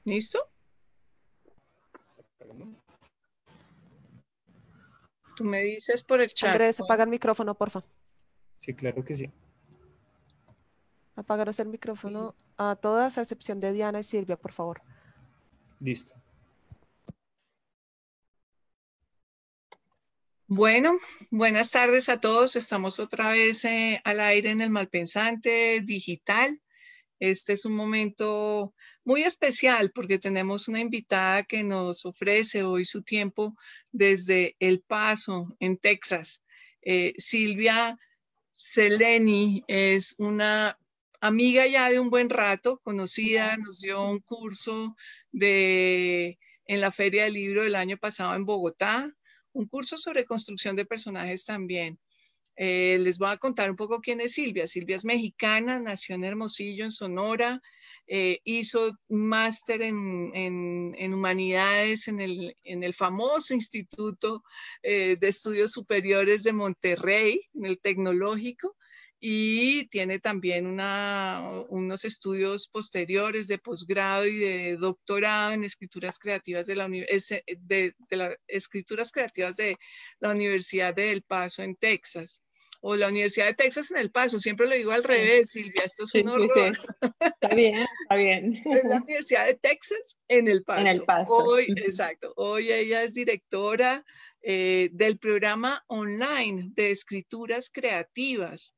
¿Listo? Tú me dices por el chat. Andrés, apaga el micrófono, porfa. Sí, claro que sí. Apáganos el micrófono a todas, a excepción de Diana y Silvia, por favor. Listo. Bueno, buenas tardes a todos. Estamos otra vez al aire en el Malpensante Digital. Este es un momento muy especial porque tenemos una invitada que nos ofrece hoy su tiempo desde El Paso, en Texas. Silvia Seleni es una amiga ya de un buen rato, conocida, nos dio un curso en la Feria del Libro del año pasado en Bogotá, un curso sobre construcción de personajes también. Les voy a contar un poco quién es Silvia. Silvia es mexicana, nació en Hermosillo, en Sonora, hizo un máster en humanidades en el famoso Instituto de Estudios Superiores de Monterrey, en el Tecnológico, y tiene también unos estudios posteriores de posgrado y de doctorado en escrituras creativas de escrituras creativas de la Universidad de El Paso en Texas. O la Universidad de Texas en El Paso, siempre lo digo al revés, Silvia, esto es un horror. Sí. Está bien, está bien. Es la Universidad de Texas en El En El Paso. Paso. Exacto, hoy ella es directora del programa online de escrituras creativas.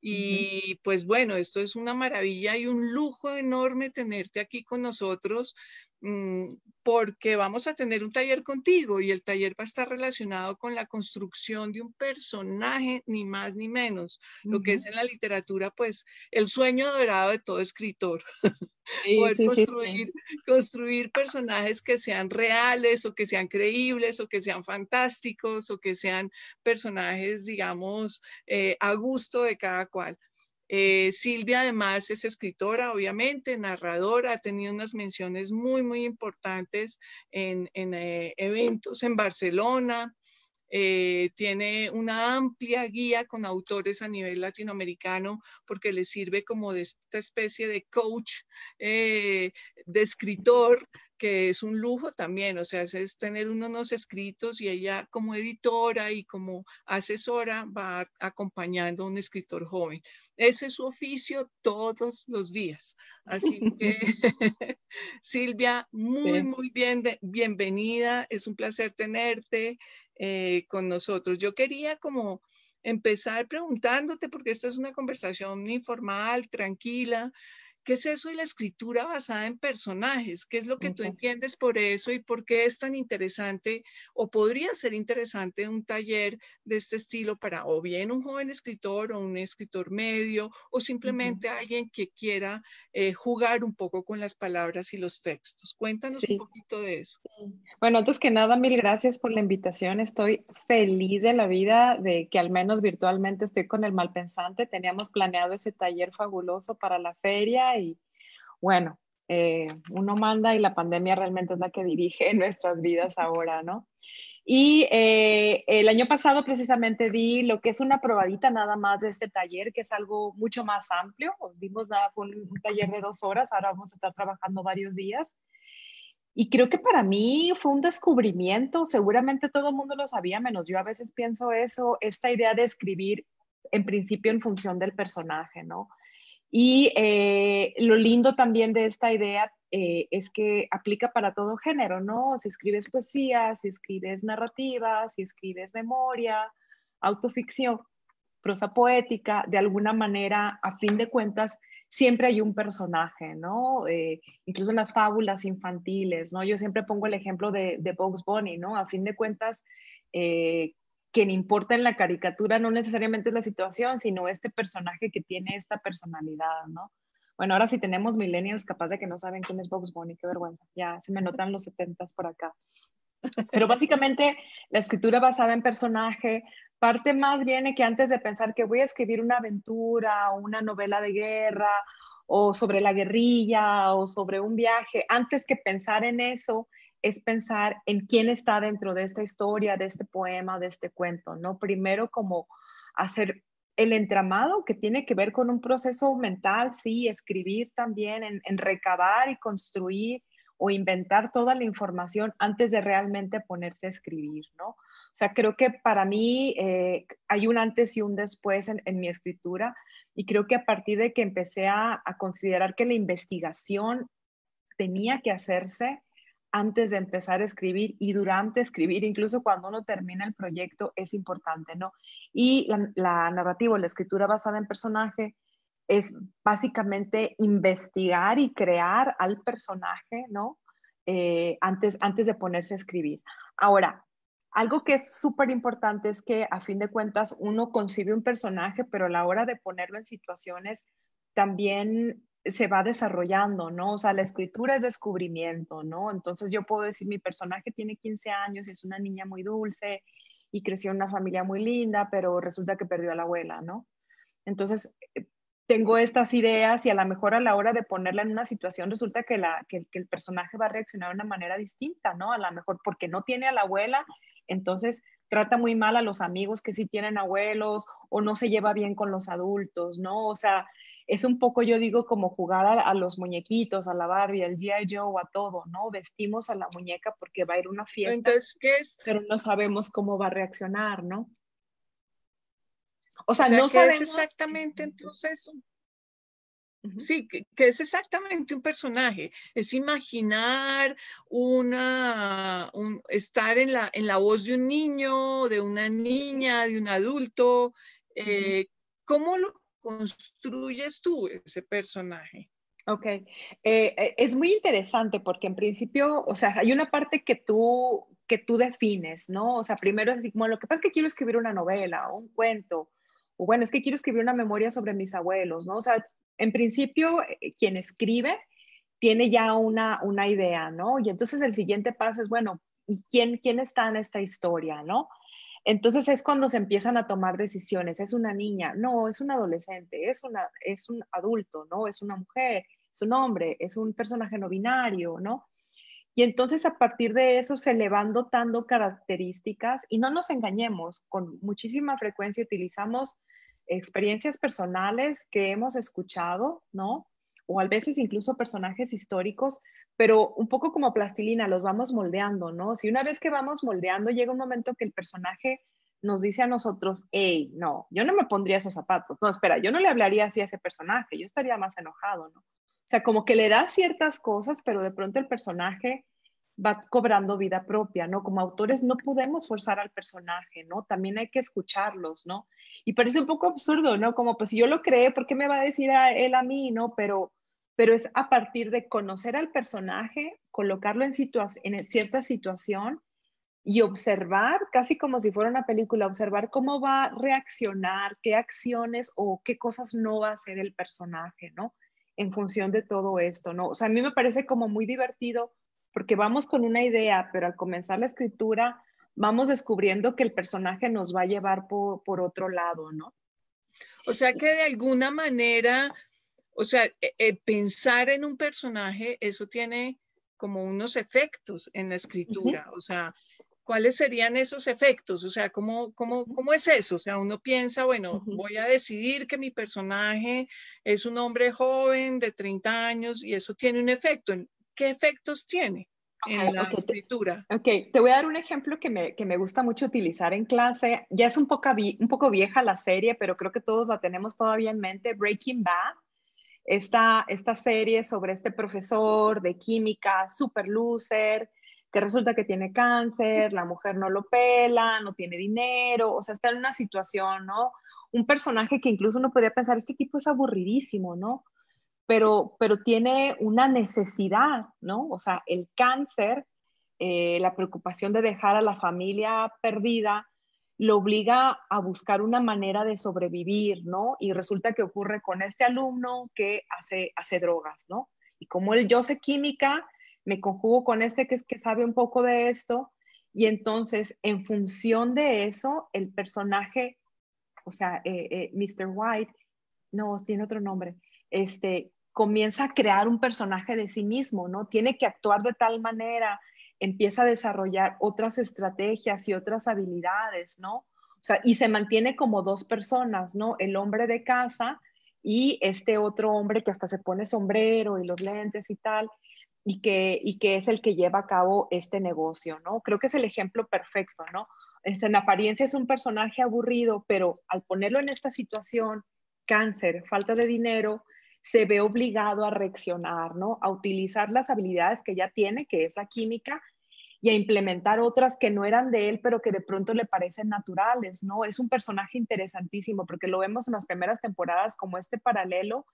Y pues bueno, esto es una maravilla y un lujo enorme tenerte aquí con nosotros, porque vamos a tener un taller contigo y el taller va a estar relacionado con la construcción de un personaje, ni más ni menos, lo que es en la literatura, pues el sueño dorado de todo escritor. Poder construir personajes que sean reales o que sean creíbles o que sean fantásticos o que sean personajes, digamos, a gusto de cada cual. Silvia además es escritora, obviamente, narradora, ha tenido unas menciones muy, muy importantes en eventos en Barcelona. Tiene una amplia guía con autores a nivel latinoamericano porque le sirve como de esta especie de coach de escritor, que es un lujo también, o sea, es tener unos escritos y ella como editora y como asesora va acompañando a un escritor joven. Ese es su oficio todos los días. Así que, Silvia, muy bienvenida. Es un placer tenerte con nosotros. Yo quería como empezar preguntándote, porque esta es una conversación informal, tranquila. ¿Qué es eso de la escritura basada en personajes? ¿Qué es lo que tú entiendes por eso y por qué es tan interesante o podría ser interesante un taller de este estilo para o bien un joven escritor o un escritor medio o simplemente alguien que quiera jugar un poco con las palabras y los textos? Cuéntanos un poquito de eso. Bueno, antes que nada, mil gracias por la invitación. Estoy feliz de la vida de que al menos virtualmente estoy con el Malpensante. Teníamos planeado ese taller fabuloso para la feria y bueno, uno manda y la pandemia realmente es la que dirige nuestras vidas ahora, ¿no? Y el año pasado precisamente di lo que es una probadita nada más de este taller, que es algo mucho más amplio. Dimos nada, fue un taller de 2 horas, ahora vamos a estar trabajando varios días. Y creo que para mí fue un descubrimiento, seguramente todo el mundo lo sabía, menos yo a veces pienso eso, esta idea de escribir en principio en función del personaje, ¿no? Y lo lindo también de esta idea es que aplica para todo género, ¿no? Si escribes poesía, si escribes narrativa, si escribes memoria, autoficción, prosa poética, de alguna manera, a fin de cuentas, siempre hay un personaje, ¿no? Incluso en las fábulas infantiles, ¿no? Yo siempre pongo el ejemplo de Bugs Bunny, ¿no? A fin de cuentas, quien importa en la caricatura no necesariamente es la situación, sino este personaje que tiene esta personalidad, ¿no? Bueno, ahora sí tenemos millennials capaz de que no saben quién es Bugs Bunny, qué vergüenza, ya se me notan los 70s por acá. Pero básicamente la escritura basada en personaje parte más viene que antes de pensar que voy a escribir una aventura o una novela de guerra o sobre la guerrilla o sobre un viaje, antes que pensar en eso, es pensar en quién está dentro de esta historia, de este poema, de este cuento, ¿no? Primero como hacer el entramado que tiene que ver con un proceso mental, sí, escribir también, en recabar y construir o inventar toda la información antes de realmente ponerse a escribir, ¿no? O sea, creo que para mí hay un antes y un después en mi escritura, y creo que a partir de que empecé a considerar que la investigación tenía que hacerse antes de empezar a escribir y durante escribir, incluso cuando uno termina el proyecto, es importante, ¿no? Y la narrativa, la escritura basada en personaje, es básicamente investigar y crear al personaje, ¿no? Antes de ponerse a escribir. Ahora, algo que es súper importante es que a fin de cuentas uno concibe un personaje, pero a la hora de ponerlo en situaciones también se va desarrollando, ¿no? O sea, la escritura es descubrimiento, ¿no? Entonces yo puedo decir, mi personaje tiene 15 años y es una niña muy dulce y creció en una familia muy linda, pero resulta que perdió a la abuela, ¿no? Entonces, tengo estas ideas y a lo mejor a la hora de ponerla en una situación resulta que el personaje va a reaccionar de una manera distinta, ¿no? A lo mejor porque no tiene a la abuela, entonces trata muy mal a los amigos que sí tienen abuelos o no se lleva bien con los adultos, ¿no? O sea, es un poco, yo digo, como jugar a los muñequitos, a la Barbie, al G.I. Joe, a todo, ¿no? Vestimos a la muñeca porque va a ir a una fiesta, Entonces, ¿qué es? pero no sabemos cómo va a reaccionar, ¿no? O O sea, sea, no ¿qué es sabemos. exactamente entonces? Ujú. Sí, que es exactamente un personaje. Es imaginar estar en la voz de un niño, de una niña, de un adulto. Ujú. ¿Cómo lo construyes tú, ese personaje? Ok, es muy interesante porque en principio, o sea, hay una parte que tú defines, ¿no? O sea, primero es así como, lo que pasa es que quiero escribir una novela o un cuento, o bueno, es que quiero escribir una memoria sobre mis abuelos, ¿no? O sea, en principio, quien escribe tiene ya una idea, ¿no? Y entonces el siguiente paso es, bueno, ¿y quién está en esta historia, ¿no? Entonces es cuando se empiezan a tomar decisiones. ¿Es una niña? No, es un adolescente, es un adulto, ¿no? Es una mujer, es un hombre, es un personaje no binario, ¿no? Y entonces a partir de eso se le van dotando características y no nos engañemos, con muchísima frecuencia utilizamos experiencias personales que hemos escuchado, ¿no? O a veces incluso personajes históricos, pero un poco como plastilina, los vamos moldeando, ¿no? Si una vez que vamos moldeando, llega un momento que el personaje nos dice a nosotros, hey, no, yo no me pondría esos zapatos, no, espera, yo no le hablaría así a ese personaje, yo estaría más enojado, ¿no? O sea, como que le da ciertas cosas, pero de pronto el personaje va cobrando vida propia, ¿no? Como autores no podemos forzar al personaje, ¿no? También hay que escucharlos, ¿no? Y parece un poco absurdo, ¿no? Como, pues si yo lo creé, ¿por qué me va a decir a él a mí, ¿no? Pero es a partir de conocer al personaje, colocarlo en cierta situación y observar, casi como si fuera una película, observar cómo va a reaccionar, qué acciones o qué cosas no va a hacer el personaje, ¿no? En función de todo esto, ¿no? O sea, a mí me parece como muy divertido porque vamos con una idea, pero al comenzar la escritura vamos descubriendo que el personaje nos va a llevar por otro lado, ¿no? O sea que de alguna manera, o sea, pensar en un personaje, eso tiene como unos efectos en la Uh -huh, escritura. O sea, ¿cuáles serían esos efectos? O sea, uh -huh, ¿cómo es eso? O sea, uno piensa, uh bueno, -huh. voy a decidir que mi personaje es un hombre joven de 30 años y eso tiene un efecto. ¿Qué efectos tiene en la Okay, escritura? Ok, te voy a dar un ejemplo que me gusta mucho utilizar en clase. Ya es un poco vieja la serie, pero creo que todos la tenemos todavía en mente. Breaking Bad, esta serie sobre este profesor de química, super loser, que resulta que tiene cáncer, la mujer no lo pela, no tiene dinero, o sea, está en una situación, ¿no? Un personaje que incluso uno podría pensar, este tipo es aburridísimo, ¿no? Pero tiene una necesidad, ¿no? O sea, el cáncer, la preocupación de dejar a la familia perdida, lo obliga a buscar una manera de sobrevivir, ¿no? Y resulta que ocurre con este alumno que hace drogas, ¿no? Y como yo sé química, me conjugo con este que sabe un poco de esto, y entonces, en función de eso, el personaje, o sea, Mr. White, no, tiene otro nombre, comienza a crear un personaje de sí mismo, ¿no? Tiene que actuar de tal manera, empieza a desarrollar otras estrategias y otras habilidades, ¿no? O sea, y se mantiene como dos personas, ¿no? El hombre de casa y este otro hombre que hasta se pone sombrero y los lentes y tal. y que es el que lleva a cabo este negocio, ¿no? Creo que es el ejemplo perfecto, ¿no? En apariencia es un personaje aburrido, pero al ponerlo en esta situación, cáncer, falta de dinero, se ve obligado a reaccionar, ¿no? A utilizar las habilidades que ya tiene, que es la química, y a implementar otras que no eran de él, pero que de pronto le parecen naturales, ¿no? Es un personaje interesantísimo porque lo vemos en las primeras temporadas como este paralelo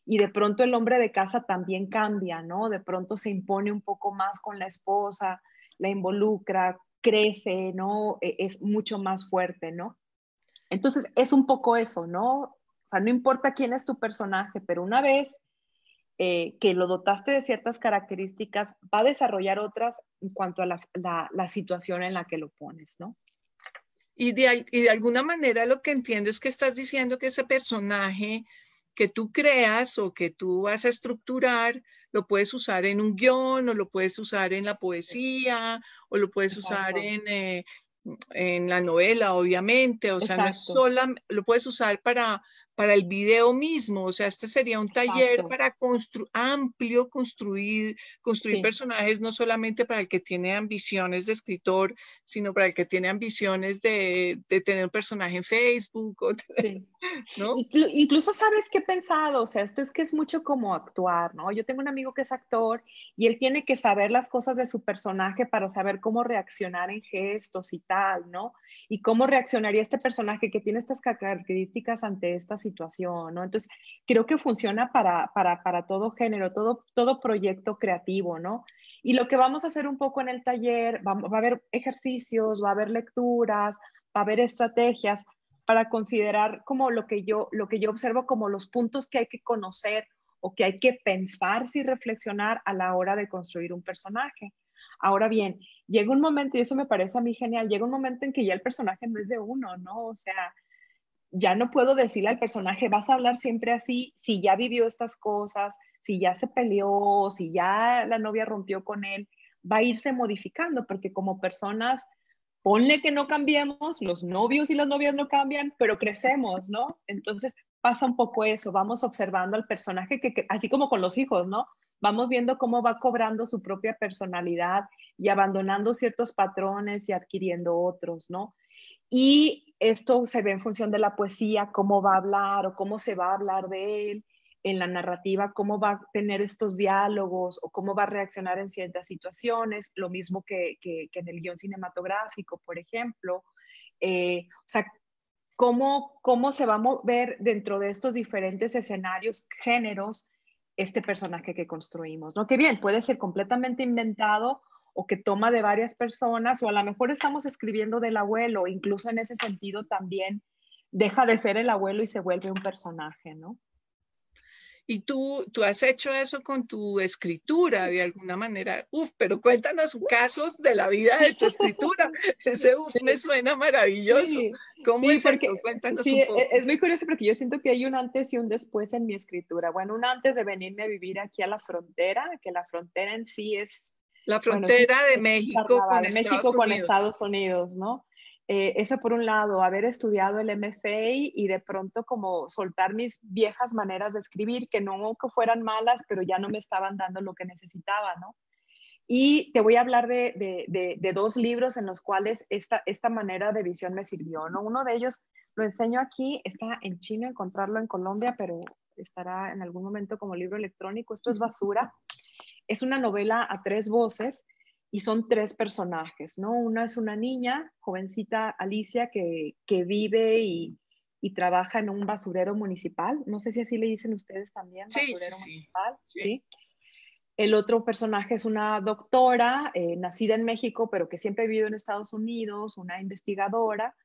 y de pronto el hombre de casa también cambia, ¿no? De pronto se impone un poco más con la esposa, la involucra, crece, ¿no? Es mucho más fuerte, ¿no? Entonces es un poco eso, ¿no? O sea, no importa quién es tu personaje, pero una vez que lo dotaste de ciertas características, va a desarrollar otras en cuanto a la situación en la que lo pones, ¿no? Y de alguna manera lo que entiendo es que estás diciendo que ese personaje que tú creas o que tú vas a estructurar, lo puedes usar en un guión o lo puedes usar en la poesía o lo puedes usar Exacto. En la novela, obviamente. O sea, no es Exacto. sola, lo puedes usar para el video mismo. O sea, este sería un taller Exacto. para amplio, construir Sí. personajes, no solamente para el que tiene ambiciones de escritor, sino para el que tiene ambiciones de tener un personaje en Facebook, Sí. ¿no? Incluso sabes qué he pensado, o sea, esto es que es mucho como actuar, ¿no? Yo tengo un amigo que es actor y él tiene que saber las cosas de su personaje para saber cómo reaccionar en gestos y tal, ¿no? Y cómo reaccionaría este personaje que tiene estas características ante esta situación, ¿no? Entonces, creo que funciona para todo género, todo proyecto creativo, ¿no? Y lo que vamos a hacer un poco en el taller, va a haber ejercicios, va a haber lecturas, va a haber estrategias para considerar como lo que yo observo como los puntos que hay que conocer o que hay que pensar y reflexionar a la hora de construir un personaje. Ahora bien, llega un momento, y eso me parece a mí genial, llega un momento en que ya el personaje no es de uno, ¿no? O sea, ya no puedo decirle al personaje, vas a hablar siempre así, si ya vivió estas cosas, si ya se peleó, si ya la novia rompió con él, va a irse modificando, porque como personas ponle que no cambiemos, los novios y las novias no cambian, pero crecemos, ¿no? Entonces pasa un poco eso, vamos observando al personaje que así como con los hijos, ¿no? Vamos viendo cómo va cobrando su propia personalidad y abandonando ciertos patrones y adquiriendo otros, ¿no? Y esto se ve en función de la poesía, cómo va a hablar o cómo se va a hablar de él, en la narrativa, cómo va a tener estos diálogos o cómo va a reaccionar en ciertas situaciones, lo mismo que en el guión cinematográfico, por ejemplo. O sea, cómo se va a mover dentro de estos diferentes escenarios, géneros, este personaje que construimos, ¿no? Que bien, puede ser completamente inventado o que toma de varias personas, o a lo mejor estamos escribiendo del abuelo, incluso en ese sentido también deja de ser el abuelo y se vuelve un personaje, ¿no? Y tú has hecho eso con tu escritura de alguna manera. Uf, pero cuéntanos casos de la vida de tu escritura. Ese uf Sí, me suena maravilloso. sí, ¿Cómo sí, es eso? porque Cuéntanos sí, un poco. es muy curioso porque yo siento que hay un antes y un después en mi escritura. Bueno, un antes de venirme a vivir aquí a la frontera, que la frontera en sí es, La bueno, frontera de es un México con carnaval, Estados México con Unidos. Estados Unidos, ¿no? Eso por un lado, haber estudiado el MFA y de pronto como soltar mis viejas maneras de escribir, que no que fueran malas, pero ya no me estaban dando lo que necesitaba, ¿no? Y te voy a hablar de dos libros en los cuales esta manera de visión me sirvió, ¿no? Uno de ellos lo enseño aquí, está en chino, encontrarlo en Colombia, pero estará en algún momento como libro electrónico. Esto es Basura. Es una novela a tres voces y son tres personajes, ¿no? Una es una niña, jovencita Alicia, que vive y trabaja en un basurero municipal. No sé si así le dicen ustedes también, Sí, sí, basurero sí, municipal, sí. ¿sí? El otro personaje es una doctora, nacida en México, pero que siempre ha vivido en Estados Unidos, una investigadora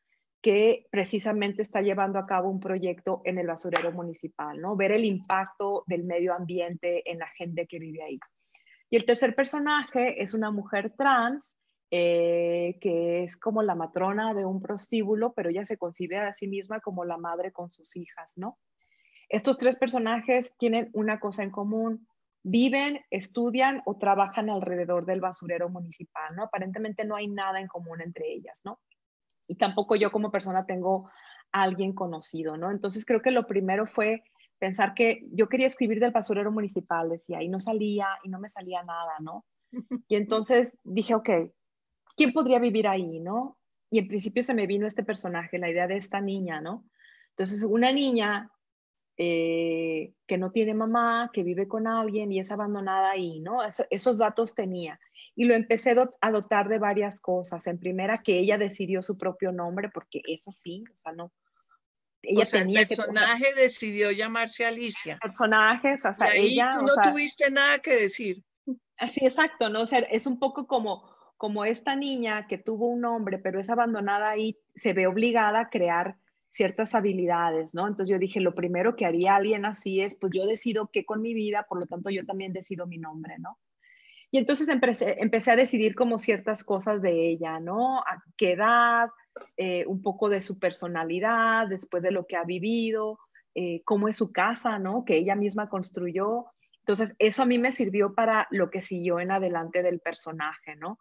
que precisamente está llevando a cabo un proyecto en el basurero municipal, ¿no? Ver el impacto del medio ambiente en la gente que vive ahí. Y el tercer personaje es una mujer trans, que es como la matrona de un prostíbulo, pero ella se concibe a sí misma como la madre con sus hijas, ¿no? Estos tres personajes tienen una cosa en común: viven, estudian o trabajan alrededor del basurero municipal, ¿no? Aparentemente no hay nada en común entre ellas, ¿no? Y tampoco yo como persona tengo a alguien conocido, ¿no? Entonces creo que lo primero fue pensar que yo quería escribir del basurero municipal, decía, y no salía, y no me salía nada, ¿no? Y entonces dije, ok, ¿quién podría vivir ahí, no? Y en principio se me vino este personaje, la idea de esta niña, ¿no? Entonces, una niña que no tiene mamá, que vive con alguien y es abandonada ahí, ¿no? Esos datos tenía. Y lo empecé a dotar de varias cosas. En primera, que ella decidió su propio nombre, porque es así, o sea, no. O Ella sea, el tenía que, o sea, personaje decidió llamarse Alicia. personajes, o Y sea, ahí tú ella, o no sea, tuviste nada que decir. así exacto, ¿no? O sea, es un poco como esta niña que tuvo un nombre, pero es abandonada ahí, se ve obligada a crear ciertas habilidades, ¿no? Entonces yo dije, lo primero que haría alguien así es, pues yo decido qué con mi vida, por lo tanto yo también decido mi nombre, ¿no? Y entonces empecé a decidir como ciertas cosas de ella, ¿no? A qué edad, un poco de su personalidad, después de lo que ha vivido, cómo es su casa, ¿no? Que ella misma construyó. Entonces, eso a mí me sirvió para lo que siguió en adelante del personaje, ¿no?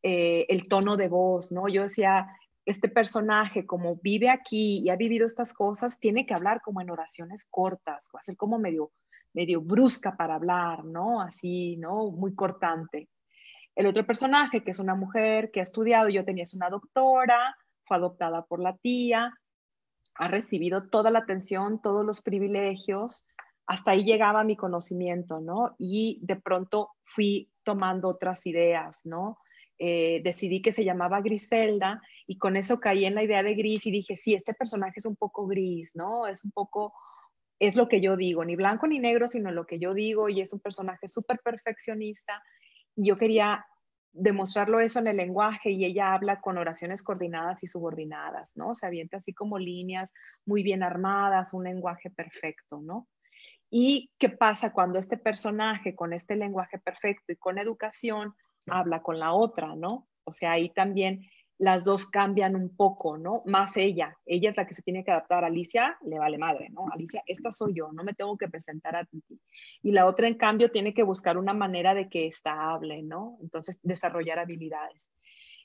El tono de voz, ¿no? Yo decía, este personaje, como vive aquí y ha vivido estas cosas, tiene que hablar como en oraciones cortas, o hacer como medio brusca para hablar, ¿no? Así, ¿no? Muy cortante. El otro personaje, que es una mujer que ha estudiado, yo tenía, es una doctora, fue adoptada por la tía, ha recibido toda la atención, todos los privilegios, hasta ahí llegaba mi conocimiento, ¿no? Y de pronto fui tomando otras ideas, ¿no? Decidí que se llamaba Griselda y con eso caí en la idea de gris y dije, sí, este personaje es un poco gris, ¿no? Es un poco, es lo que yo digo, ni blanco ni negro, sino lo que yo digo y es un personaje súper perfeccionista y yo quería demostrarlo eso en el lenguaje y ella habla con oraciones coordinadas y subordinadas, ¿no? Se avienta así como líneas muy bien armadas, un lenguaje perfecto, ¿no? ¿Y qué pasa cuando este personaje con este lenguaje perfecto y con educación habla con la otra, ¿no? O sea, ahí también las dos cambian un poco, ¿no? Más ella es la que se tiene que adaptar. Alicia le vale madre, ¿no? Alicia, esta soy yo, no me tengo que presentar a ti. Y la otra, en cambio, tiene que buscar una manera de que ésta hable, ¿no? Entonces, desarrollar habilidades.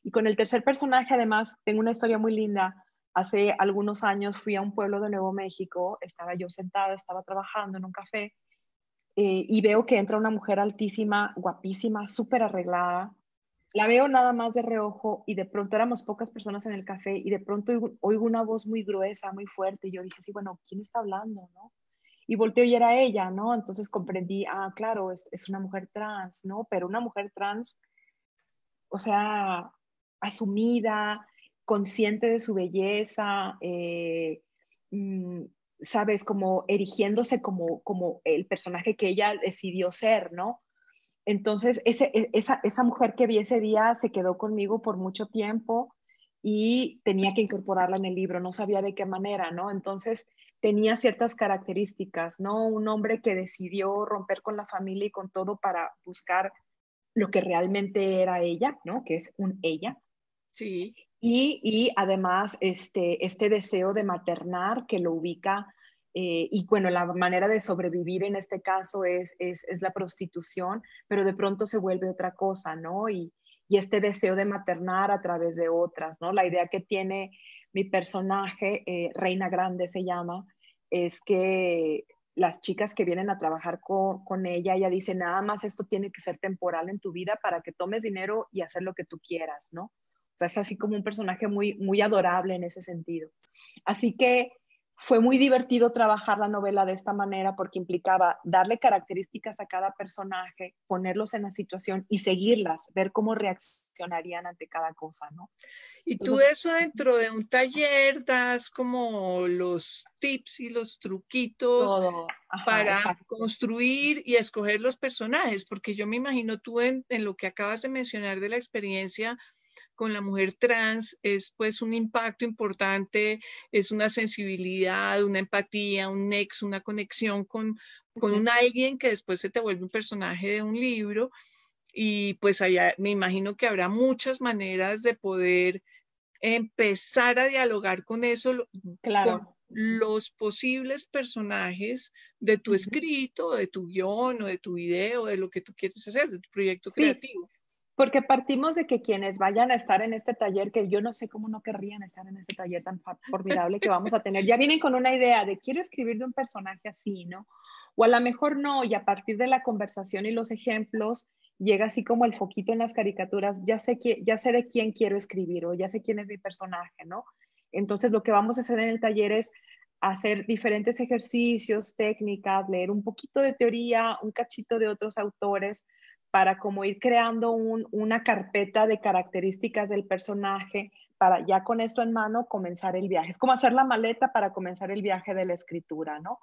Y con el tercer personaje, además, tengo una historia muy linda. Hace algunos años fui a un pueblo de Nuevo México, estaba yo sentada, estaba trabajando en un café y veo que entra una mujer altísima, guapísima, súper arreglada. La veo nada más de reojo y de pronto éramos pocas personas en el café y de pronto oigo una voz muy gruesa, muy fuerte y yo dije, sí, bueno, ¿quién está hablando, no? Y volteo y era ella, ¿no? Entonces comprendí, ah, claro, es una mujer trans, ¿no? Pero una mujer trans, o sea, asumida, consciente de su belleza, mm, sabes, como erigiéndose como el personaje que ella decidió ser, ¿no? Entonces, esa mujer que vi ese día se quedó conmigo por mucho tiempo y tenía que incorporarla en el libro, no sabía de qué manera, ¿no? Entonces, tenía ciertas características, ¿no? Un hombre que decidió romper con la familia y con todo para buscar lo que realmente era ella, ¿no? Que es un ella. Sí. Y además este deseo de maternar que lo ubica, y bueno, la manera de sobrevivir en este caso es la prostitución, pero de pronto se vuelve otra cosa, ¿no? Y este deseo de maternar a través de otras, ¿no? La idea que tiene mi personaje, Reina Grande se llama, es que las chicas que vienen a trabajar con ella dice, nada más esto tiene que ser temporal en tu vida para que tomes dinero y hacer lo que tú quieras, ¿no? O sea, es así como un personaje muy, muy adorable en ese sentido. Así que fue muy divertido trabajar la novela de esta manera porque implicaba darle características a cada personaje, ponerlos en la situación y seguirlas, ver cómo reaccionarían ante cada cosa, ¿no? Y tú Entonces, eso dentro de un taller das como los tips y los truquitos todo, ajá, para exacto. construir y escoger los personajes, porque yo me imagino tú en lo que acabas de mencionar de la experiencia con la mujer trans es pues un impacto importante, es una sensibilidad, una empatía, un nexo, una conexión con un alguien que después se te vuelve un personaje de un libro y pues allá me imagino que habrá muchas maneras de poder empezar a dialogar con eso, con Claro. los posibles personajes de tu escrito, de tu guión o de tu video, de lo que tú quieres hacer, de tu proyecto Sí, creativo. Porque partimos de que quienes vayan a estar en este taller, que yo no sé cómo no querrían estar en este taller tan formidable que vamos a tener, ya vienen con una idea de quiero escribir de un personaje así, ¿no? O a lo mejor no, y a partir de la conversación y los ejemplos, llega así como el foquito en las caricaturas, ya sé de quién quiero escribir o ya sé quién es mi personaje, ¿no? Entonces lo que vamos a hacer en el taller es hacer diferentes ejercicios, técnicas, leer un poquito de teoría, un cachito de otros autores, para como ir creando una carpeta de características del personaje, para ya con esto en mano comenzar el viaje. Es como hacer la maleta para comenzar el viaje de la escritura, ¿no?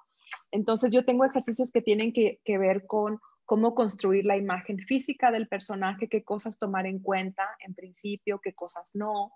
Entonces yo tengo ejercicios que tienen que ver con cómo construir la imagen física del personaje, qué cosas tomar en cuenta en principio, qué cosas no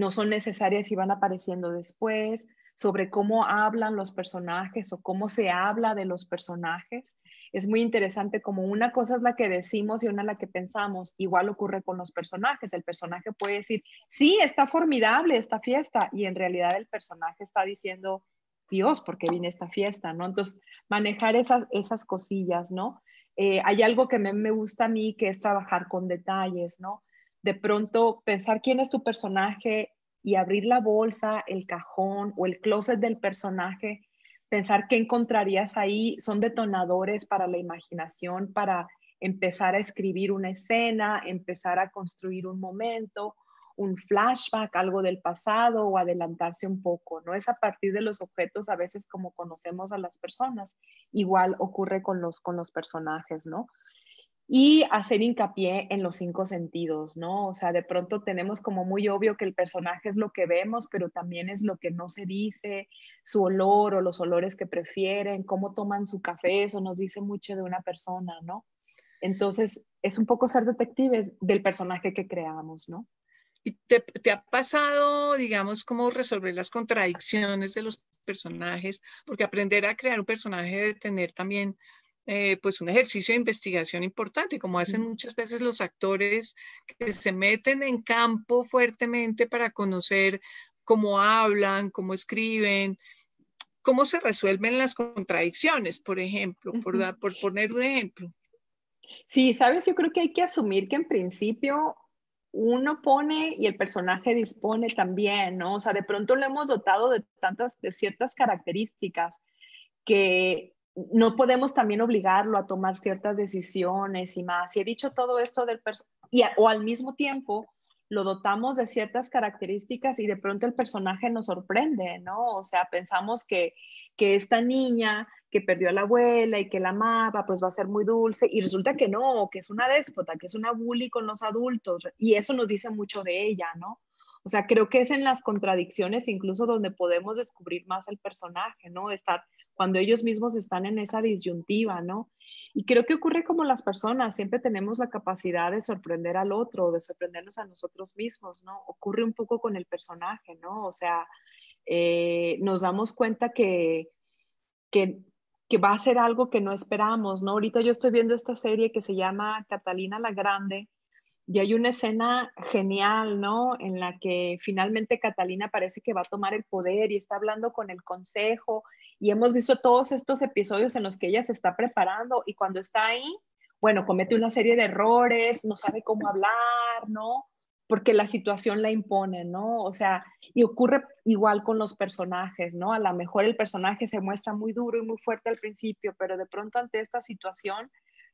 son necesarias y van apareciendo después, sobre cómo hablan los personajes o cómo se habla de los personajes. Es muy interesante como una cosa es la que decimos y una la que pensamos. Igual ocurre con los personajes. El personaje puede decir, sí, está formidable esta fiesta, y en realidad el personaje está diciendo, Dios, ¿por qué vine a esta fiesta? ¿No? Entonces, manejar esas cosillas, ¿no? Hay algo que me gusta a mí, que es trabajar con detalles, ¿no? De pronto pensar quién es tu personaje y abrir la bolsa, el cajón o el closet del personaje, pensar qué encontrarías ahí, son detonadores para la imaginación, para empezar a escribir una escena, empezar a construir un momento, un flashback, algo del pasado o adelantarse un poco, ¿no? Es a partir de los objetos a veces como conocemos a las personas. Igual ocurre con los personajes, ¿no? Y hacer hincapié en los 5 sentidos, ¿no? O sea, de pronto tenemos como muy obvio que el personaje es lo que vemos, pero también es lo que no se dice, su olor o los olores que prefieren, cómo toman su café, eso nos dice mucho de una persona, ¿no? Entonces, es un poco ser detectives del personaje que creamos, ¿no? ¿Y te ha pasado, digamos, cómo resolver las contradicciones de los personajes? Porque aprender a crear un personaje debe tener también pues un ejercicio de investigación importante, como hacen muchas veces los actores que se meten en campo fuertemente para conocer cómo hablan, cómo escriben, cómo se resuelven las contradicciones, por ejemplo, por poner un ejemplo. Sí, sabes, yo creo que hay que asumir que en principio uno pone y el personaje dispone también, ¿no? O sea, de pronto lo hemos dotado de ciertas características que no podemos también obligarlo a tomar ciertas decisiones y más. Y he dicho todo esto del o al mismo tiempo lo dotamos de ciertas características y de pronto el personaje nos sorprende, ¿no? O sea, pensamos que esta niña que perdió a la abuela y que la amaba, pues va a ser muy dulce, y resulta que no, que es una déspota, que es una bully con los adultos, y eso nos dice mucho de ella, ¿no? O sea, creo que es en las contradicciones incluso donde podemos descubrir más el personaje, ¿no? Estar cuando ellos mismos están en esa disyuntiva, ¿no? Y creo que ocurre como las personas, siempre tenemos la capacidad de sorprender al otro, de sorprendernos a nosotros mismos, ¿no? Ocurre un poco con el personaje, ¿no? O sea, nos damos cuenta que va a ser algo que no esperamos, ¿no? Ahorita yo estoy viendo esta serie que se llama Catalina la Grande, y hay una escena genial, ¿no? En la que finalmente Catalina parece que va a tomar el poder y está hablando con el consejo, y hemos visto todos estos episodios en los que ella se está preparando, y cuando está ahí, bueno, comete una serie de errores, no sabe cómo hablar, ¿no? Porque la situación la impone, ¿no? O sea, y ocurre igual con los personajes, ¿no? A lo mejor el personaje se muestra muy duro y muy fuerte al principio, pero de pronto ante esta situación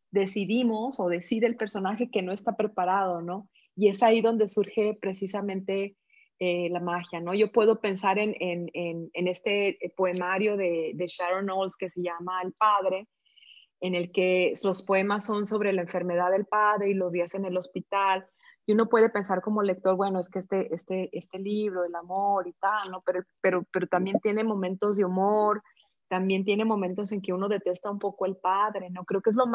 decidimos o decide el personaje que no está preparado, ¿no? Y es ahí donde surge precisamente la magia, ¿no? Yo puedo pensar en este poemario de Sharon Olds que se llama El Padre, en el que los poemas son sobre la enfermedad del padre y los días en el hospital. Y uno puede pensar como lector, bueno, es que este libro, el amor y tal, ¿no? Pero también tiene momentos de humor, también tiene momentos en que uno detesta un poco al padre, ¿no? Creo que es lo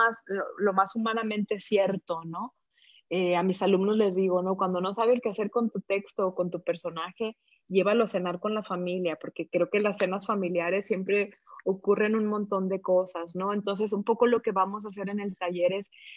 más humanamente cierto, ¿no? A mis alumnos les digo, ¿no? Cuando no sabes qué hacer con tu texto o con tu personaje, llévalo a cenar con la familia, porque creo que las cenas familiares siempre ocurren un montón de cosas, ¿no? Entonces, un poco lo que vamos a hacer en el taller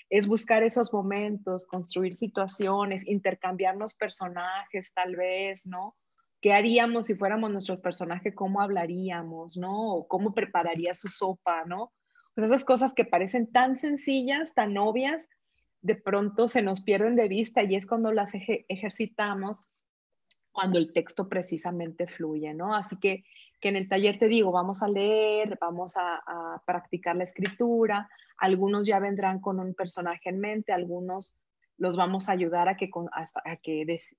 es buscar esos momentos, construir situaciones, intercambiarnos personajes, tal vez, ¿no? ¿Qué haríamos si fuéramos nuestros personajes? ¿Cómo hablaríamos, no? ¿O cómo prepararía su sopa, no? Pues esas cosas que parecen tan sencillas, tan obvias, de pronto se nos pierden de vista y es cuando las ejercitamos, cuando el texto precisamente fluye, ¿no? Así que en el taller te digo, vamos a leer, vamos a practicar la escritura, algunos ya vendrán con un personaje en mente, algunos los vamos a ayudar a que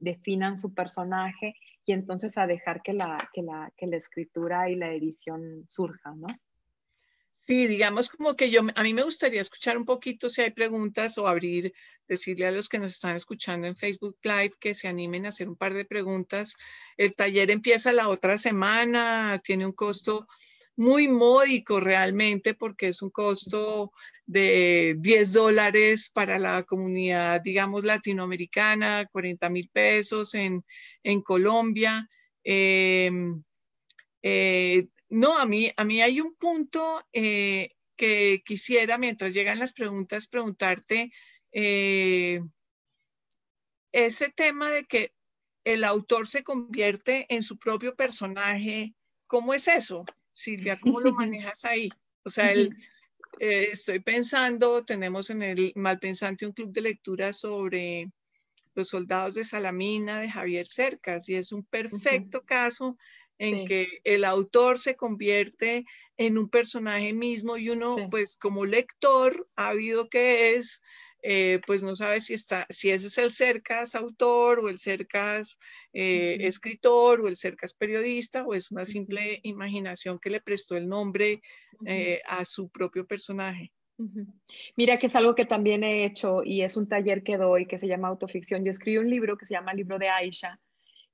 definan su personaje y entonces a dejar que la escritura y la edición surjan, ¿no? Sí, digamos como que a mí me gustaría escuchar un poquito si hay preguntas o decirle a los que nos están escuchando en Facebook Live que se animen a hacer un par de preguntas. El taller empieza la otra semana, tiene un costo muy módico realmente porque es un costo de $10 para la comunidad, digamos, latinoamericana, 40,000 pesos en Colombia. No, a mí hay un punto que quisiera, mientras llegan las preguntas, preguntarte ese tema de que el autor se convierte en su propio personaje. ¿Cómo es eso, Silvia? ¿Cómo lo manejas ahí? O sea, estoy pensando, tenemos en el Malpensante un club de lectura sobre Los soldados de Salamina de Javier Cercas y es un perfecto caso en que el autor se convierte en un personaje mismo y uno, pues como lector, ávido que es, pues no sabe si ese es el Cercas autor o el Cercas escritor o el Cercas periodista o es una simple imaginación que le prestó el nombre a su propio personaje. Mira que es algo que también he hecho y es un taller que doy que se llama Autoficción. Yo escribí un libro que se llama El libro de Aisha,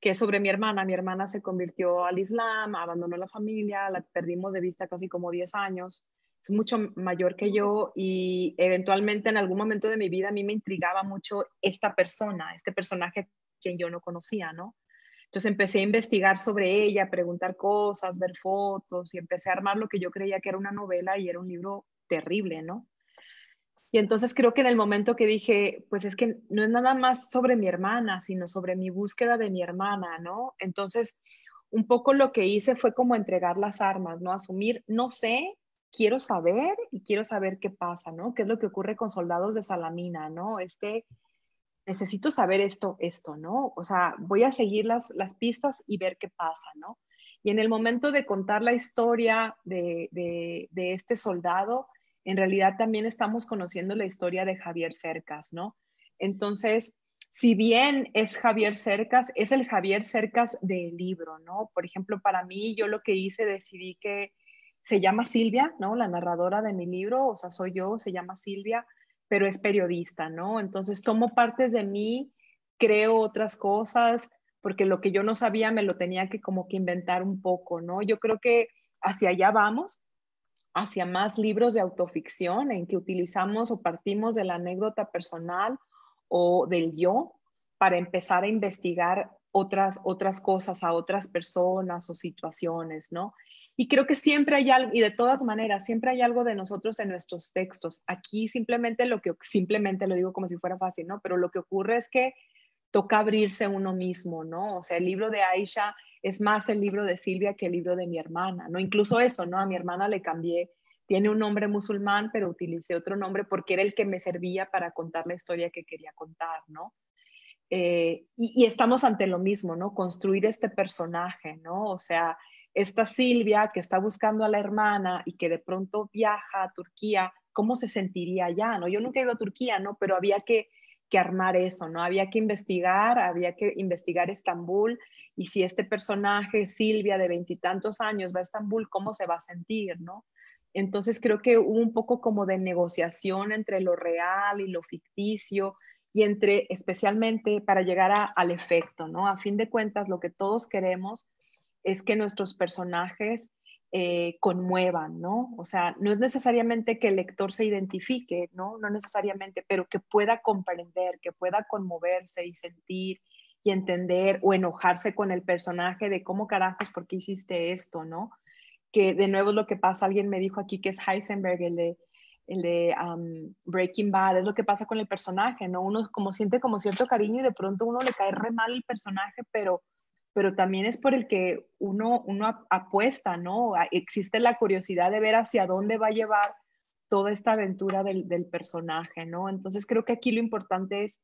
que es sobre mi hermana. Mi hermana se convirtió al Islam, abandonó la familia, la perdimos de vista casi como 10 años. Es mucho mayor que yo y eventualmente en algún momento de mi vida a mí me intrigaba mucho esta persona, este personaje quien yo no conocía, ¿no? Entonces empecé a investigar sobre ella, a preguntar cosas, ver fotos y empecé a armar lo que yo creía que era una novela y era un libro terrible, ¿no? Y entonces creo que en el momento que dije, pues es que no es nada más sobre mi hermana, sino sobre mi búsqueda de mi hermana, ¿no? Entonces, un poco lo que hice fue como entregar las armas, ¿no? Asumir, no sé, quiero saber y quiero saber qué pasa, ¿no? ¿Qué es lo que ocurre con Soldados de Salamina, ¿no? Necesito saber esto, ¿no? O sea, voy a seguir las pistas y ver qué pasa, ¿no? Y en el momento de contar la historia de este soldado, en realidad también estamos conociendo la historia de Javier Cercas, ¿no? Entonces, si bien es Javier Cercas, es el Javier Cercas del libro, ¿no? Por ejemplo, para mí, yo lo que hice, decidí que se llama Silvia, ¿no? La narradora de mi libro, o sea, soy yo, se llama Silvia, pero es periodista, ¿no? Entonces tomo partes de mí, creo otras cosas, porque lo que yo no sabía me lo tenía que como que inventar un poco, ¿no? Yo creo que hacia allá vamos, hacia más libros de autoficción en que utilizamos o partimos de la anécdota personal o del yo para empezar a investigar otras cosas a otras personas o situaciones, ¿no? Y creo que siempre hay algo, y de todas maneras, siempre hay algo de nosotros en nuestros textos. Aquí simplemente simplemente lo digo como si fuera fácil, ¿no? Pero lo que ocurre es que toca abrirse uno mismo, ¿no? O sea, el libro de Aisha es más el libro de Silvia que el libro de mi hermana, ¿no? Incluso eso, ¿no? A mi hermana le cambié, tiene un nombre musulmán, pero utilicé otro nombre porque era el que me servía para contar la historia que quería contar, ¿no? Y estamos ante lo mismo, ¿no? Construir este personaje, ¿no? O sea, esta Silvia que está buscando a la hermana y que de pronto viaja a Turquía, ¿cómo se sentiría allá, no? Yo nunca he ido a Turquía, ¿no? Pero había que armar eso, ¿no? Había que investigar Estambul y si este personaje, Silvia, de 20 y tantos años, va a Estambul, ¿cómo se va a sentir, ¿no? Entonces creo que hubo un poco como de negociación entre lo real y lo ficticio y especialmente para llegar al efecto, ¿no? A fin de cuentas, lo que todos queremos es que nuestros personajes conmuevan, ¿no? O sea, no es necesariamente que el lector se identifique, ¿no? No necesariamente, pero que pueda comprender, que pueda conmoverse y sentir y entender o enojarse con el personaje de cómo carajos, ¿por qué hiciste esto, no? Que de nuevo es lo que pasa, alguien me dijo aquí que es Heisenberg, el de Breaking Bad, es lo que pasa con el personaje, ¿no? Uno como siente como cierto cariño y de pronto uno le cae re mal el personaje, pero también es por el que uno apuesta, ¿no? Existe la curiosidad de ver hacia dónde va a llevar toda esta aventura del personaje, ¿no? Entonces creo que aquí lo importante es,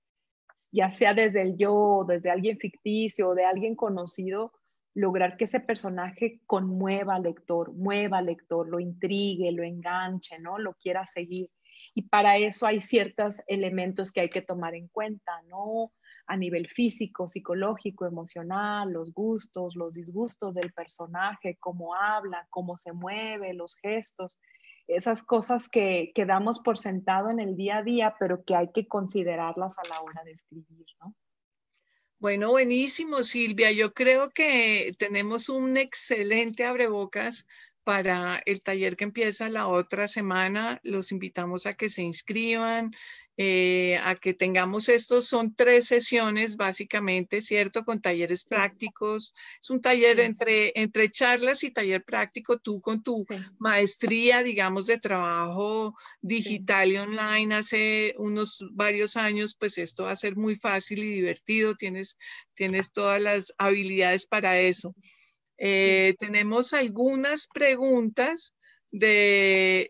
ya sea desde el yo, desde alguien ficticio o de alguien conocido, lograr que ese personaje conmueva al lector, mueva al lector, lo intrigue, lo enganche, ¿no? Lo quiera seguir. Y para eso hay ciertos elementos que hay que tomar en cuenta, ¿no? A nivel físico, psicológico, emocional, los gustos, los disgustos del personaje, cómo habla, cómo se mueve, los gestos, esas cosas que damos por sentado en el día a día, pero que hay que considerarlas a la hora de escribir, ¿no? Bueno, buenísimo, Silvia. Yo creo que tenemos un excelente abrebocas para el taller que empieza la otra semana. Los invitamos a que se inscriban, a que tengamos son 3 sesiones básicamente, ¿cierto? Con talleres prácticos. Es un taller entre charlas y taller práctico, tú con tu maestría, digamos, de trabajo digital y online hace unos varios años, pues esto va a ser muy fácil y divertido. Tienes todas las habilidades para eso. Tenemos algunas preguntas del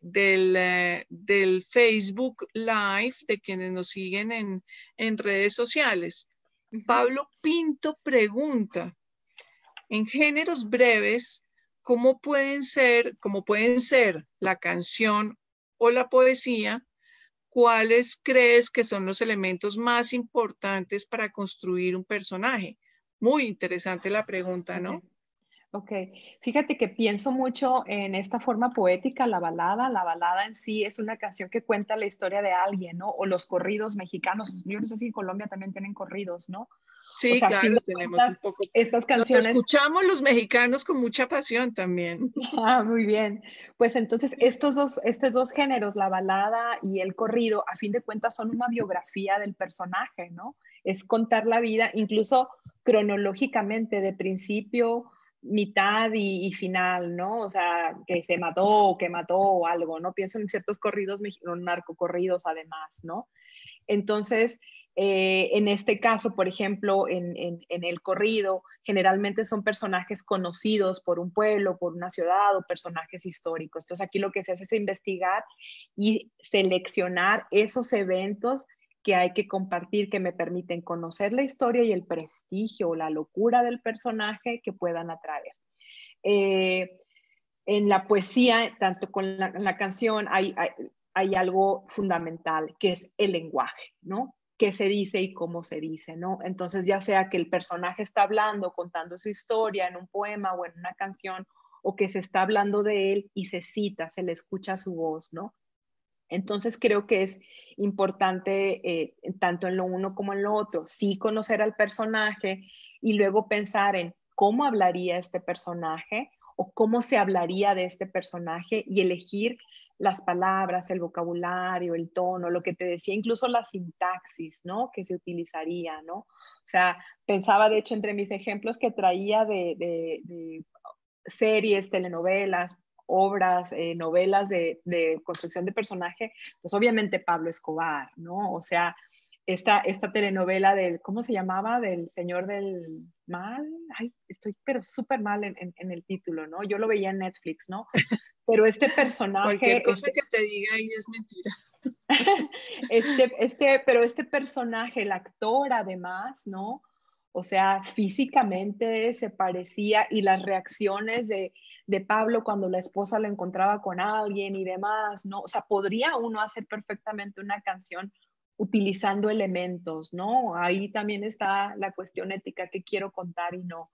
Facebook Live de quienes nos siguen en redes sociales. Pablo Pinto pregunta, en géneros breves, ¿cómo pueden ser la canción o la poesía? ¿Cuáles crees que son los elementos más importantes para construir un personaje? Muy interesante la pregunta, ¿no? Ok, fíjate que pienso mucho en esta forma poética, la balada. La balada en sí es una canción que cuenta la historia de alguien, ¿no? O los corridos mexicanos. Yo no sé si en Colombia también tienen corridos, ¿no? Sí, o sea, claro, tenemos un poco. Estas canciones. Nos escuchamos los mexicanos con mucha pasión también. Muy bien. Pues entonces estos dos géneros, la balada y el corrido, a fin de cuentas son una biografía del personaje, ¿no? Es contar la vida, incluso cronológicamente, de principio, mitad y final, ¿no? O sea, que se mató o que mató o algo, ¿no? Pienso en ciertos corridos, narcocorridos además, ¿no? Entonces, en este caso, por ejemplo, en el corrido, generalmente son personajes conocidos por un pueblo, por una ciudad o personajes históricos. Entonces, aquí lo que se hace es investigar y seleccionar esos eventos que hay que compartir, que me permiten conocer la historia y el prestigio o la locura del personaje que puedan atraer. En la poesía, tanto con la canción, hay algo fundamental, que es el lenguaje, ¿no? Qué se dice y cómo se dice, ¿no? Entonces, ya sea que el personaje está hablando, contando su historia en un poema o en una canción, o que se está hablando de él y se cita, se le escucha su voz, ¿no? Entonces, creo que es importante, tanto en lo uno como en lo otro, sí conocer al personaje y luego pensar en cómo hablaría este personaje o cómo se hablaría de este personaje y elegir las palabras, el vocabulario, el tono, lo que te decía, incluso la sintaxis, ¿no? Que se utilizaría, ¿no? O sea, pensaba, de hecho, entre mis ejemplos que traía de series, telenovelas, obras, novelas de construcción de personaje, pues obviamente Pablo Escobar, ¿no? O sea, esta telenovela del, ¿cómo se llamaba? Del Señor del Mal. Ay, estoy pero súper mal en el título, ¿no? Yo lo veía en Netflix, ¿no? Pero este personaje... Cualquier cosa que te diga ahí es mentira. Pero este personaje, el actor además, ¿no? O sea, físicamente se parecía y las reacciones de Pablo cuando la esposa lo encontraba con alguien y demás, ¿no? O sea, podría uno hacer perfectamente una canción utilizando elementos, ¿no? Ahí también está la cuestión ética que quiero contar y no.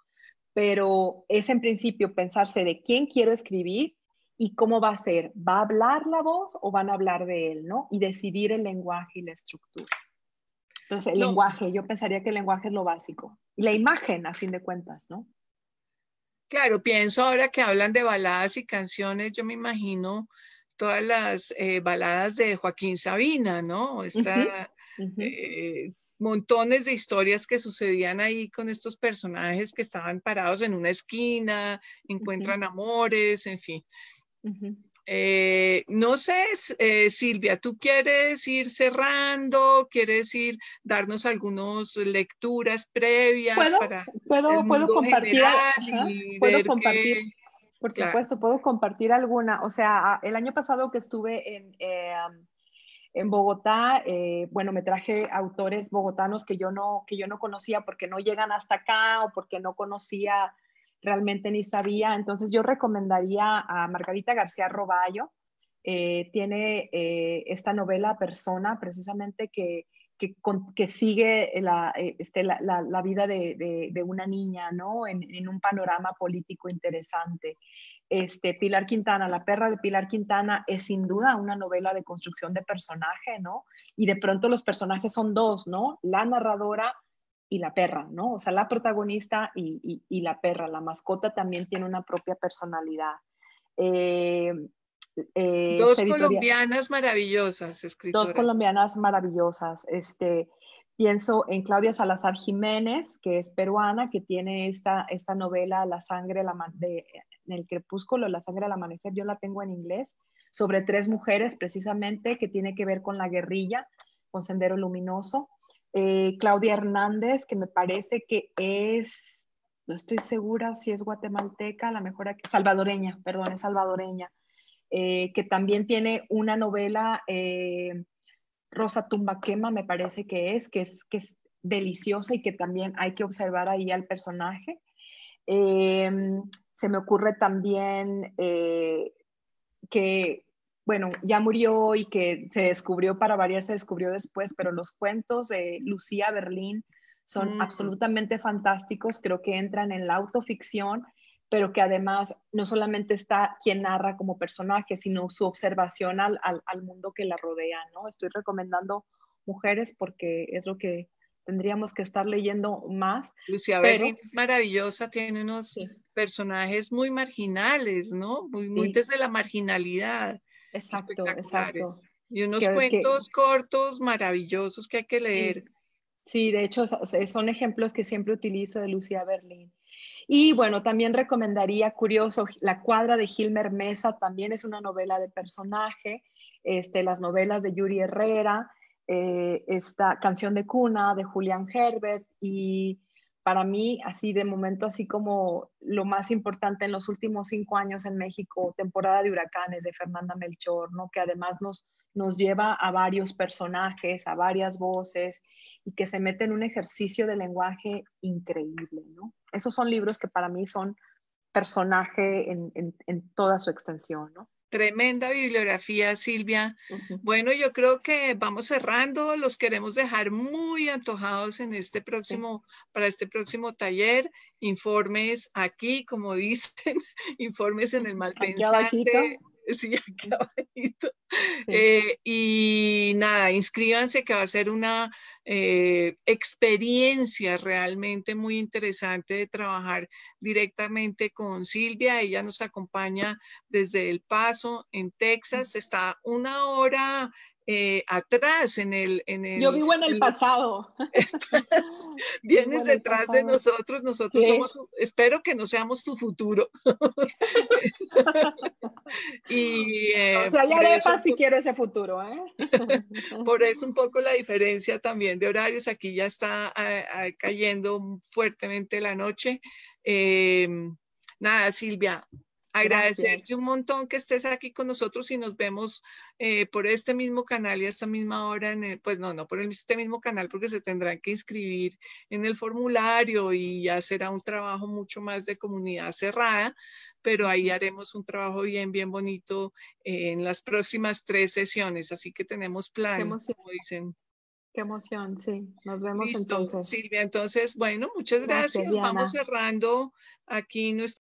Pero es en principio pensarse de quién quiero escribir y cómo va a ser. ¿Va a hablar la voz o van a hablar de él, ¿no? Y decidir el lenguaje y la estructura. Entonces, el lenguaje, yo pensaría que el lenguaje es lo básico. Y la imagen, a fin de cuentas, ¿no? Claro, pienso ahora que hablan de baladas y canciones, yo me imagino todas las baladas de Joaquín Sabina, ¿no? Montones de historias que sucedían ahí con estos personajes que estaban parados en una esquina, encuentran amores, en fin. No sé, Silvia, ¿tú quieres ir cerrando? ¿Quieres darnos algunas lecturas previas para ¿Puedo compartir? general y ¿Puedo ver compartir? Por Claro. supuesto, puedo compartir alguna. O sea, el año pasado que estuve en Bogotá, bueno, me traje autores bogotanos que yo no conocía porque no llegan hasta acá o porque no conocía realmente ni sabía. Entonces yo recomendaría a Margarita García Roballo. Tiene esta novela Persona, precisamente que sigue la vida de una niña, ¿no? En un panorama político interesante. Pilar Quintana, La perra de Pilar Quintana es sin duda una novela de construcción de personaje, ¿no? Y de pronto los personajes son dos, ¿no? La narradora y la perra, ¿no? O sea, la protagonista y la perra. La mascota también tiene una propia personalidad. Dos colombianas maravillosas, Dos escritoras. colombianas maravillosas. Pienso en Claudia Salazar Jiménez, que es peruana, que tiene esta novela La sangre en el crepúsculo, La sangre al amanecer, yo la tengo en inglés, sobre 3 mujeres precisamente, que tiene que ver con la guerrilla, con Sendero Luminoso. Claudia Hernández, que me parece que es, no estoy segura si es guatemalteca, a lo mejor aquí, salvadoreña, perdón, es salvadoreña, que también tiene una novela, Rosa Tumbaquema, me parece que es deliciosa y que también hay que observar ahí al personaje. Se me ocurre también que, bueno, ya murió y que se descubrió, para variar, se descubrió después, pero los cuentos de Lucía Berlín son absolutamente fantásticos. Creo que entran en la autoficción, pero que además no solamente está quien narra como personaje, sino su observación al mundo que la rodea, ¿no? Estoy recomendando mujeres porque es lo que tendríamos que estar leyendo más. Lucía Berlín es maravillosa, tiene unos personajes muy marginales, ¿no? Muy desde la marginalidad. Exacto, Espectaculares. exacto. Y unos cuentos cortos maravillosos que hay que leer. Sí, de hecho son ejemplos que siempre utilizo de Lucía Berlín. Y bueno, también recomendaría, curioso, La cuadra de Gilmer Mesa, también es una novela de personaje, las novelas de Yuri Herrera, esta Canción de cuna de Julián Herbert, y para mí, así de momento, así como lo más importante en los últimos 5 años en México, Temporada de huracanes de Fernanda Melchor, ¿no? Que además nos lleva a varios personajes, a varias voces, y que se mete en un ejercicio de lenguaje increíble, ¿no? Esos son libros que para mí son personaje en toda su extensión, ¿no? Tremenda bibliografía, Silvia. Bueno, yo creo que vamos cerrando. Los queremos dejar muy antojados en para este próximo taller. Informes aquí, como dicen, informes en el Malpensante. Sí, aquí abajito. Y nada, inscríbanse, que va a ser una experiencia realmente muy interesante de trabajar directamente con Silvia. Ella nos acompaña desde El Paso, en Texas. Está 1 hora atrás Yo vivo en el pasado. Vienes detrás de nosotros. Nosotros somos, espero que no seamos tu futuro. Y o sea, ya arepas si quiero ese futuro, ¿eh? Por eso un poco la diferencia también de horarios. Aquí ya está cayendo fuertemente la noche. Nada, Silvia, agradecerte un montón que estés aquí con nosotros y nos vemos por este mismo canal y a esta misma hora, pues no por este mismo canal, porque se tendrán que inscribir en el formulario y ya será un trabajo mucho más de comunidad cerrada, pero ahí haremos un trabajo bien bonito en las próximas 3 sesiones, así que tenemos plan, como dicen. Qué emoción, sí. Nos vemos. Listo, entonces. Silvia, entonces, bueno, muchas gracias. Vamos cerrando aquí nuestra